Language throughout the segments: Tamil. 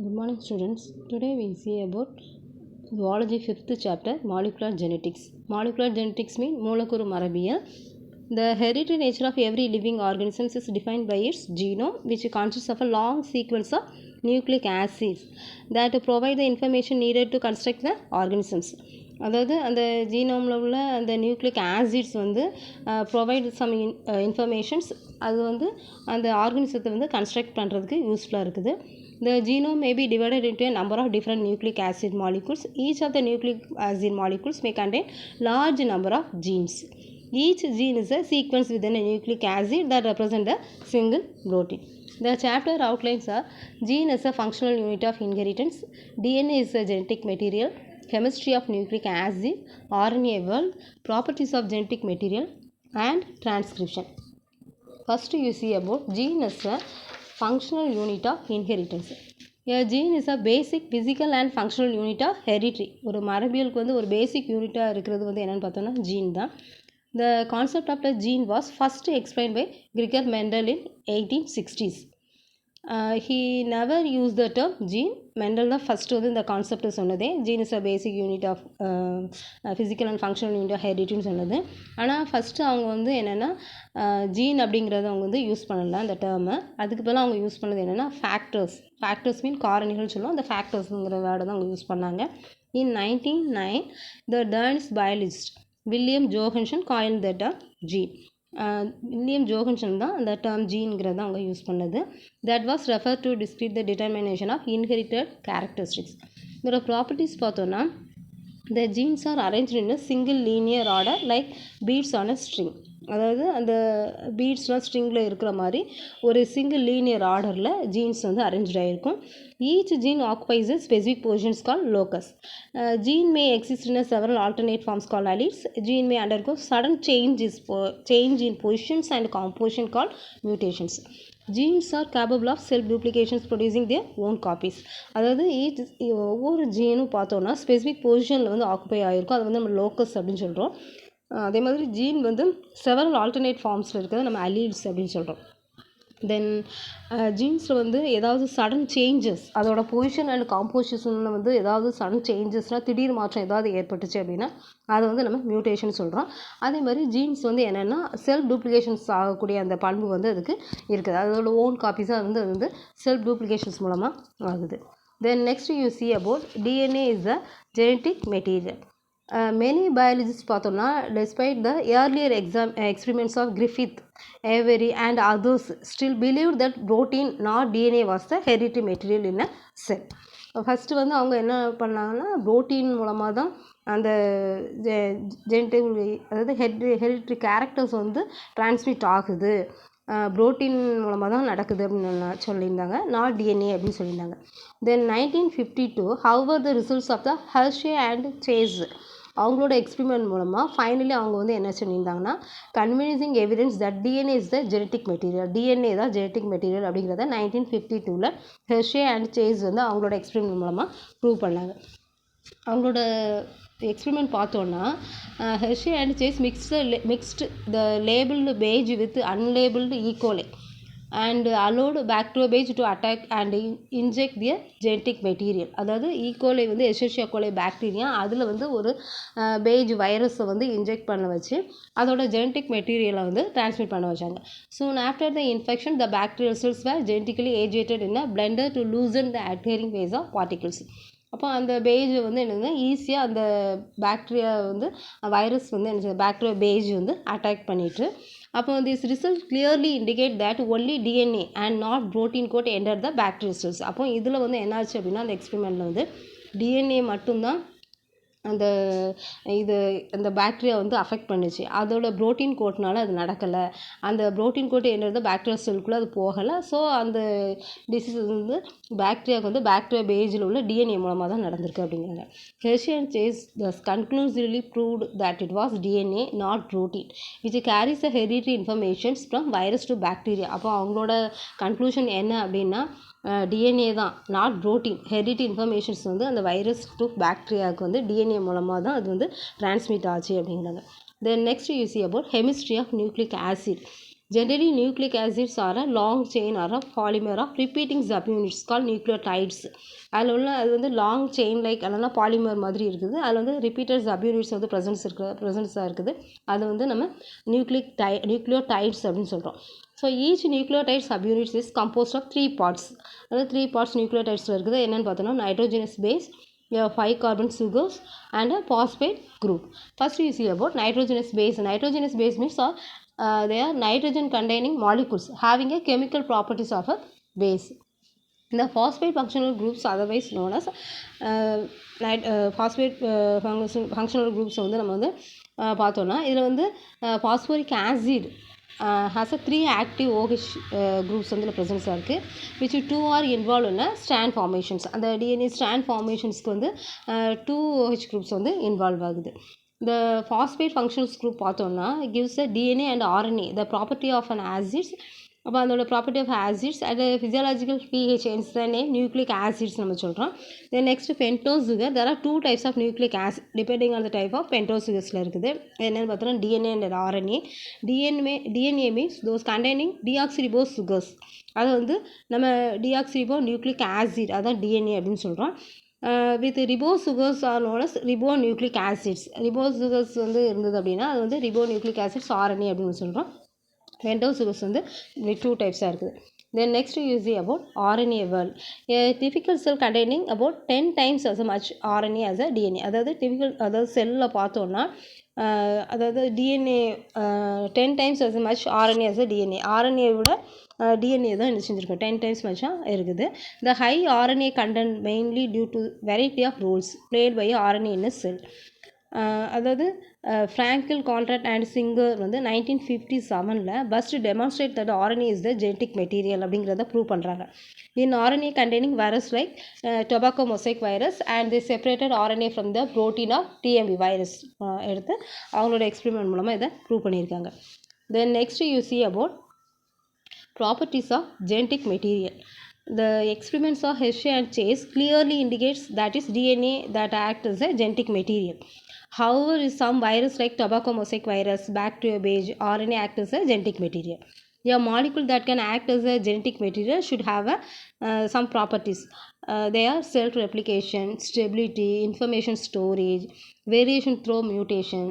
Good morning students. Today we see about zoology 5th chapter molecular genetics. Molecular genetics mean மூலக்கூறு மரபியல். The hereditary nature of every living organism is defined by its genome, which consists of a long sequence of nucleic acids that provide the information needed to construct the organisms. அதாவது அந்த ஜீனோமில் உள்ள அந்த நியூக்ளிக் ஆசிட்ஸ் வந்து ப்ரொவைட் சம் இன்ஃபர்மேஷன்ஸ் அது வந்து அந்த ஆர்கனிசத்தை வந்து கன்ஸ்ட்ரக்ட் பண்ணுறதுக்கு யூஸ்ஃபுல்லாக இருக்குது. The genome may be divided into a number of different nucleic acid molecules. Each of the nucleic acid molecules may contain large number of genes. Each gene is a sequence within a nucleic acid that represent a single protein. The chapter outlines are gene as a functional unit of inheritance, DNA is a genetic material, chemistry of nucleic acid, RNA world, properties of genetic material and transcription. First you see about gene as a functional unit of inheritance. A gene is a basic physical and functional unit of heredity. ஒரு மரபியலுக்கு வந்து ஒரு பேசிக் யூனிட்டாக இருக்கிறது வந்து என்னென்னு பார்த்தோன்னா ஜீன் தான். The concept of the gene was first explained by Gregor Mendel in 1860s. He never used the term gene. Mendel தான் ஃபஸ்ட்டு வந்து இந்த கான்செப்ட் சொன்னதே gene is a basic unit of physical and functional unit of ஹெரிட்டின்னு சொன்னது. ஆனால் ஃபஸ்ட்டு அவங்க வந்து என்னென்னா ஜீன் அப்படிங்கிறத அவங்க வந்து யூஸ் பண்ணல அந்த டேர்மை. அதுக்கு பதிலாக அவங்க யூஸ் பண்ணது என்னென்னா ஃபேக்டர்ஸ் மீன் காரணிகள் சொல்லுவோம். அந்த ஃபேக்டர்ஸுங்கிற வேர்டை தான் அவங்க யூஸ் பண்ணாங்க. In 1909 the Danish biologist William Johannsen coined the term gene. William Johannsen தான் அந்த டேர்ம் ஜீன்கிறத அவங்க யூஸ் பண்ணது. That was refer to describe the determination of inherited characteristics. இதோட ப்ராப்பர்ட்டிஸ் பார்த்தோன்னா the genes are arrange in a single linear order like beads on a string. அதாவது அந்த பீட்ஸ்லாம் ஸ்ட்ரிங்கில் இருக்கிற மாதிரி ஒரு சிங்கிள் லீனியர் ஆர்டரில் ஜீன்ஸ் வந்து அரேஞ்ச் ஆகிருக்கும். Each gene occupies a specific positions called locus. Gene may exist in several alternate forms called alleles. Gene may undergo sudden change in positions and composition called mutations. Genes are capable of self-duplications producing their own copies. அதாவது ஒவ்வொரு ஜீனும் பார்த்தோன்னா ஸ்பெசிஃபிக் பொசிஷனில் வந்து ஆக்குபை ஆகிருக்கும். அது வந்து நம்ம லோக்கஸ் அப்படின்னு சொல்கிறோம். அதே மாதிரி ஜீன் வந்து செவரல் ஆல்டர்னேட் ஃபார்ம்ஸில் இருக்கிறத நம்ம அலீல்ஸ் அப்படின்னு சொல்கிறோம். தென் ஜீன்ஸில் வந்து ஏதாவது சடன் சேஞ்சஸ் அதோட பொசிஷன் அண்ட் காம்போசிஷனில் வந்து ஏதாவது சடன் சேஞ்சஸ்னால் திடீர் மாற்றம் ஏதாவது ஏற்பட்டுச்சு அப்படின்னா அதை வந்து நம்ம மியூட்டேஷன் சொல்கிறோம். அதே மாதிரி ஜீன்ஸ் வந்து என்னென்னா செல்ஃப் டூப்ளிகேஷன்ஸ் ஆகக்கூடிய அந்த பண்பு வந்து அதுக்கு இருக்குது. அதோட ஓன் காப்பீஸாக வந்து அது வந்து செல்ஃப் டூப்ளிகேஷன்ஸ் மூலமாக ஆகுது. Then next you see about DNA is a genetic material. Many biologists பார்த்தோம்னா despite the earlier experiments of Griffith, Avery and others still believed that protein not DNA was the hereditary material in a cell. First வந்து அவங்க என்ன பண்ணாங்கன்னா புரோட்டீன் மூலமாக தான் அந்த ஜெனட்டிக் அதாவது ஹெரிடிட்ரி கேரக்டர்ஸ் வந்து டிரான்ஸ்மிட் ஆகுது, புரோட்டீன் மூலமாக தான் நடக்குது அப்படின்னு சொல்லியிருந்தாங்க, நாட் டிஎன்ஏ அப்படின்னு சொல்லியிருந்தாங்க. தென் 1952 however the results of the Hershey and Chase அவங்களோட எக்ஸ்பிரிமெண்ட் மூலமாக ஃபைனலி அவங்க வந்து என்ன சொல்லியிருந்தாங்கன்னா convincing evidence that DNA is the genetic material, DNA தான் ஜெனட்டிக் மெட்டீரியல் அப்படிங்கிறத 1952 ஹெர்ஷே அண்ட் சேஸ் வந்து அவங்களோட எக்ஸ்பிரிமெண்ட் மூலமாக ப்ரூவ் பண்ணாங்க. அவங்களோட எக்ஸ்பிரிமெண்ட் பார்த்தோன்னா Hershey and Chase mixed the labelled phage with unlabelled E coli and allowed bacteriophages to attack and inject their genetic material. அதாவது ஈகோலை வந்து எசெர்ஷியா கோலை பாக்டீரியா அதில் வந்து ஒரு பேஜ் வைரஸை வந்து இன்ஜெக்ட் பண்ண வச்சு அதோட ஜெனட்டிக் மெட்டீரியலை வந்து டிரான்ஸ்மிட் பண்ண வச்சாங்க. soon after the infection the bacterial cells were genetically agitated in a blender to loosen the adhering phase of particles. அப்போ அந்த பேஜ் வந்து என்னது ஈஸியாக அந்த பாக்டீரியா வந்து வைரஸ் வந்து என்ன பாக்டீரியா பேஜ் வந்து அட்டாக் பண்ணிட்டு அப்போ this result clearly indicate that only DNA and not protein coat enter the bacterial cells. அப்போ இதில் வந்து என்னாச்சு அப்படின்னா அந்த எக்ஸ்பெரிமெண்ட்டில் வந்து டிஎன்ஏ மட்டும்தான் அந்த பாக்டீரியா வந்து அஃபெக்ட் பண்ணுச்சு. அதோட புரோட்டீன் கோட்னால அது நடக்கலை. அந்த புரோட்டீன் கோட் என்னது பாக்டீரியா செல்லுக்குள்ளே அது போகலை. ஸோ அந்த டிசீஸ் வந்து பாக்டீரியாவுக்கு வந்து பாக்டீரியா பேஜில் உள்ள டிஎன்ஏ மூலமாக தான் நடந்திருக்கு அப்படிங்கிறாங்க. Hershey and Chase conclusively proved that it was DNA not protein which carries the hereditary informations from virus to bacteria. அப்போ அவங்களோட கன்க்ளூஷன் என்ன அப்படின்னா டிஎன்ஏ தான் நாட் புரோட்டீன், ஹெரிடிட்ரி இன்ஃபர்மேஷன்ஸ் வந்து அந்த வைரஸ் டு பாக்டீரியாவுக்கு வந்து டிஎன்ஏ மூலமாக தான் அது வந்து டிரான்ஸ்மிட் ஆச்சு அப்படிங்கிறாங்க. Then next you see about chemistry of nucleic acid. Generally, nucleic acids are a long chain or a polymer of repeating subunits called nucleotides. அதில் உள்ள அது வந்து லாங் செயின் லைக் இல்லைனா பாலிமர் மாதிரி இருக்குது. அதில் வந்து ரிப்பீட்டட் சப்யூனிட்ஸ் வந்து ப்ரெசன்ஸாக இருக்குது. அது வந்து நம்ம நியூக்ளியோடைட்ஸ் அப்படின்னு சொல்கிறோம். So each nucleotide subunits is composed of 3 parts. அதாவது 3 parts நியூக்ளியோடைட்ஸில் இருக்குது. என்னென்னு பார்த்தோன்னா nitrogenous base, 5 carbon sugars and a phosphate group. First we see about nitrogenous base. Nitrogenous base means they are nitrogen containing molecules having a chemical properties of a base. The phosphate functional groups otherwise known as phosphate functional groups வந்து நம்ம வந்து பார்த்தோன்னா இதில் வந்து phosphoric acid has a 3 active OH groups வந்து ப்ரெசன்ஸாக இருக்குது, which 2 are involved in strand formations. அந்த DNA strand formationsக்கு வந்து 2 OH groups வந்து இன்வால்வ் ஆகுது. The phosphate functional group பார்த்தோன்னா gives a DNA and RNA the property of an acids. அப்போ அதோட property of acids at physiological pH hence the name nucleic acids நம்ம சொல்கிறோம். Then next pentose sugar. there are 2 types of nucleic acid depending on the type of pentose சுகர்ஸில் இருக்குது. என்னென்னு பார்த்தோன்னா DNA and RNA. DNA means those containing deoxyribose sugars. அது வந்து நம்ம deoxyribo nucleic acid அதான் DNA அப்படின்னு சொல்கிறோம். With ribose sugars are known as ribonucleic acids. Ribose sugars வந்து இருந்தது அப்படின்னா அது வந்து ரிபோ நியூக்ளிக் ஆசிட்ஸ் RNA அப்படின்னு சொல்கிறோம். பென்டோஸ் சுகர்ஸ் வந்து 2 டைப்ஸாக இருக்குது. தென் next you see about RNA world. A typical cell containing about 10 times as much RNA as a DNA. அதாவது செல்லில் பார்த்தோன்னா அதாவது DNA 10 times as much RNA as a DNA. RNA விட DNA தான் என்ன செஞ்சுருக்கோம் 10 times மச்சாக இருக்குது. The high RNA content mainly due to variety of roles played by RNA in a cell. அதாவது ஃப்ராங்கில் கான்ட்ராக்ட் அண்ட் சிங்கர் வந்து 1957 first demonstrate that RNA is the genetic material அப்படிங்கிறத ப்ரூவ் பண்ணுறாங்க. இன் RNA containing virus like tobacco mosaic virus and they separated RNA from the protein of TMB virus எடுத்து அவங்களோட எக்ஸ்பெரிமெண்ட் மூலமாக இதை ப்ரூவ் பண்ணியிருக்காங்க. தென் next you see about properties of genetic material. The experiments of Hershey and Chase clearly indicates that is DNA that acts as a genetic material. However, some virus like tobacco mosaic virus, bacteria beige, RNA act as a genetic material. A molecule that can act as a genetic material should have some properties. They are self-replication, stability, information storage, variation through mutation.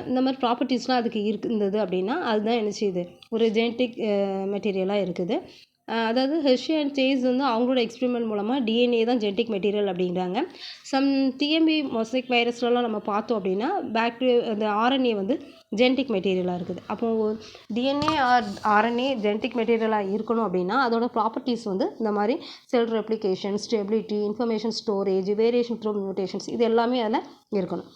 இந்த மாதிரி ப்ராப்பர்ட்டிஸ்லாம் அதுக்கு இருந்தது அப்படின்னா அதுதான் என்ன செய்யுது ஒரு ஜெனட்டிக் மெட்டீரியலாக இருக்குது. அதாவது ஹெர்ஷி அண்ட் சேஸ் வந்து அவங்களோட எக்ஸ்பெரிமெண்ட் மூலமாக DNA தான் ஜெனட்டிக் மெட்டீரியல் அப்படிங்கிறாங்க. சம் TMB மொசைக் வைரஸ்லாம் நம்ம பார்த்தோம் அப்படின்னா பாக்டீரியா அந்த RNA வந்து ஜெனட்டிக் மெட்டீரியலாக இருக்குது. அப்போது DNA ஆர் RNA ஜெனட்டிக் மெட்டீரியலாக இருக்கணும் அப்படின்னா அதோட ப்ராப்பர்ட்டிஸ் வந்து இந்த மாதிரி cell replication, stability, information storage, variation through mutations இது எல்லாமே அதில் இருக்கணும்.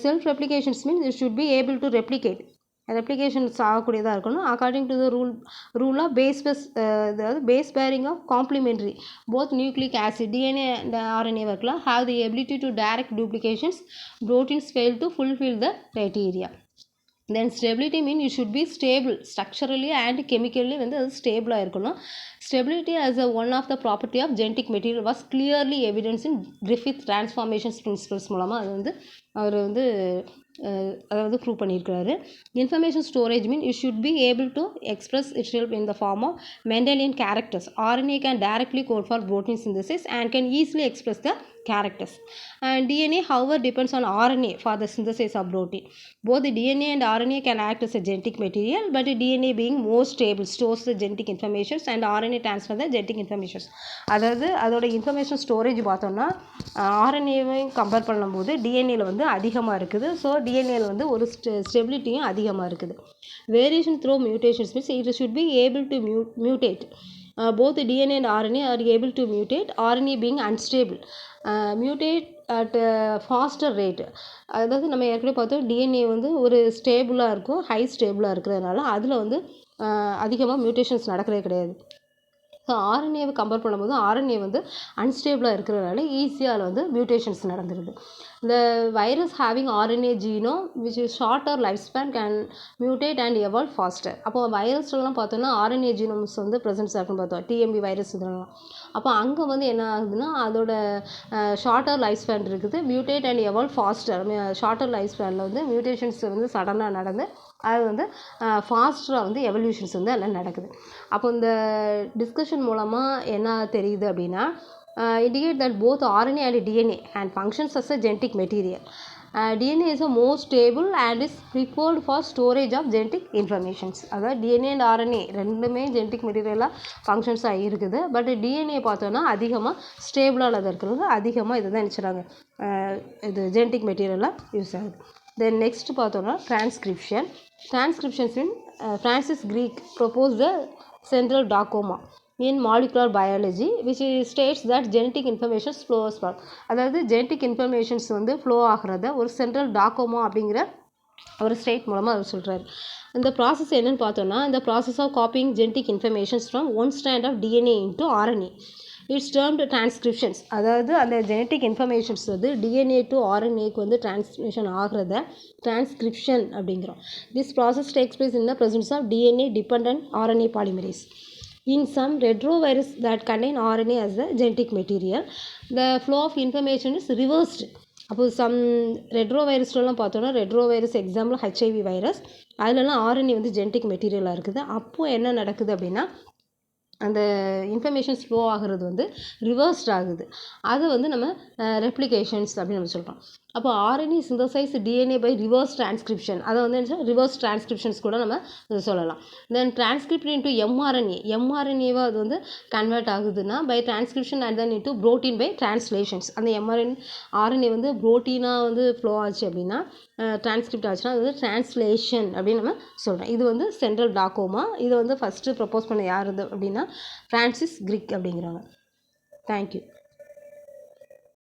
Self replications means it should be able to replicate. Replications ஆகக்கூடியதாக இருக்கணும். According to the rule of அதாவது base pairing of complementary both nucleic acid DNA and RNA ஒர்க்லாம் have the ability to direct duplications proteins fail to fulfil the criteria. Then stability mean you should be stable structurally and chemically வந்து அது ஸ்டேபிளாக இருக்கணும். Stability as one of the property of genetic material was clearly evidenced in Griffith transformations principles மூலமாக அது வந்து அவர் வந்து அதாவது ப்ரூவ் பண்ணியிருக்கிறாரு. Information storage mean you should be able to express itself in the form of Mendelian characters. RNA can directly code for protein synthesis and can easily express the characters. And DNA however depends on RNA for the synthesis of protein. Both the DNA and RNA can act as a genetic material, but the DNA being more stable stores the genetic informations and RNA transfer the genetic informations. அதாவது அதோட இன்ஃபர்மேஷன் ஸ்டோரேஜ் பார்த்தோம்னா RNAவை கம்பேர் பண்ணும்போது DNAவில் வந்து அதிகமாக இருக்குது. ஸோ DNAவில் வந்து ஒரு ஸ்டெபிலிட்டியும் அதிகமாக இருக்குது. Variation through mutations means it should be able to mutate. Both the DNA and RNA are able to mutate, RNA being unstable. Mutate at faster rate. அதாவது நம்ம ஏற்கனவே பார்த்தோம் DNA வந்து ஒரு ஸ்டேபிளாக இருக்கும், ஹை ஸ்டேபிளாக இருக்கிறதுனால அதில் வந்து அதிகமாக மியூட்டேஷன்ஸ் நடக்கிறதே கிடையாது. ஸோ RNAவை கம்பேர் பண்ணும்போது RNA வந்து அன்ஸ்டேபிளாக இருக்கிறதுனால ஈஸியாக அதில் வந்து மியூட்டேஷன்ஸ் நடந்துருது. இந்த virus having RNA genome which is shorter life span can mutate and evolve faster. அப்போ வைரஸ்லாம் பார்த்தோன்னா RNA ஜீனோம்ஸ் வந்து ப்ரெசன்ஸாக இருக்குன்னு பார்த்தோம், TMB வைரஸ் இதெல்லாம். அப்போ அங்கே வந்து என்ன ஆகுதுன்னா அதோட ஷார்ட்டர் லைஃப் ஸ்பேன் இருக்குது, mutate and evolve faster. Shorter life ஸ்பேனில் வந்து மியூட்டேஷன்ஸ் வந்து சடனாக நடந்து அது வந்து ஃபாஸ்ட்டாக வந்து எவல்யூஷன்ஸ் வந்து எல்லாம் நடக்குது. அப்போ இந்த டிஸ்கஷன் மூலமாக என்ன தெரியுது அப்படின்னா, indicate that both RNA and DNA and functions as a genetic material. DNA is a more stable and is preferred for storage of genetic informations. அதாவது DNA and RNA ரெண்டுமே genetic மெட்டீரியலாக ஃபங்க்ஷன்ஸாக இருக்குது. பட் DNA பார்த்தோன்னா அதிகமாக ஸ்டேபிளாக இருக்கிறது, அதிகமாக இதை தான் நினச்சிடாங்க இது ஜெனட்டிக் மெட்டீரியலாக யூஸ் ஆகுது. தென் நெக்ஸ்ட் பார்த்தோன்னா transcription. Transcriptions mean Francis Crick propose the central dogma in molecular biology which states that genetic information flows from, அதாவது genetic informations வந்து flow ஆகிறத ஒரு சென்ட்ரல் டாக்கோமா அப்படிங்கிற ஒரு ஸ்டேட் மூலமாக அவர் சொல்கிறார். இந்த ப்ராசஸ் என்னென்னு பார்த்தோன்னா, இந்த process of copying genetic informations from one strand of DNA into RNA it's termed transcriptions. அதாவது அந்த ஜெனட்டிக் இன்ஃபர்மேஷன்ஸ் வந்து டிஎன்ஏ டு ஆர்என்ஏக்கு வந்து டிரான்ஸ்மிஷன் ஆகிறத டிரான்ஸ்கிரிப்ஷன் அப்படிங்கிறோம். This process takes place in the presence of DNA dependent RNA polymerase. In some retrovirus that contain RNA as the genetic material, the flow of information is reversed. அப்போது சம் ரெட்ரோவைரஸ்லாம் பார்த்தோன்னா, ரெட்ரோவைரஸ் எக்ஸாம்பிள் HIV வைரஸ், அதிலலாம் RNA வந்து ஜெனட்டிக் மெட்டீரியலாக இருக்குது. அப்போது என்ன நடக்குது அப்படின்னா, அந்த இன்ஃபர்மேஷன்ஸ் ஃப்ளோ ஆகிறது வந்து ரிவர்ஸ்ட் ஆகுது. அதை வந்து நம்ம ரெப்ளிகேஷன்ஸ் அப்படின்னு நம்ம சொல்கிறோம். அப்போ RNA synthesise DNA by reverse transcription, அதை வந்து ரிவர்ஸ் டிரான்ஸ்கிரிப்ஷன்ஸ் கூட நம்ம சொல்லலாம். தென் டிரான்ஸ்கிரிப்ட் இன்ட்டு எம்ஆர்என்ஏவாக அது வந்து கன்வெர்ட் ஆகுதுன்னா by transcription and then into protein by translations. அந்த RNA வந்து ப்ரோட்டீனாக வந்து ஃப்ளோ ஆச்சு அப்படின்னா, டிரான்ஸ்கிரிப்ட் ஆச்சுன்னா அது வந்து டிரான்ஸ்லேஷன் அப்படின்னு நம்ம சொல்கிறோம். இது வந்து சென்ட்ரல் டாக்கோமா. இதை வந்து ஃபஸ்ட்டு ப்ரப்போஸ் பண்ண யார் இது அப்படின்னா ஃப்ரான்சிஸ் கிரிக் அப்படிங்கிறவங்க. தேங்க்யூ.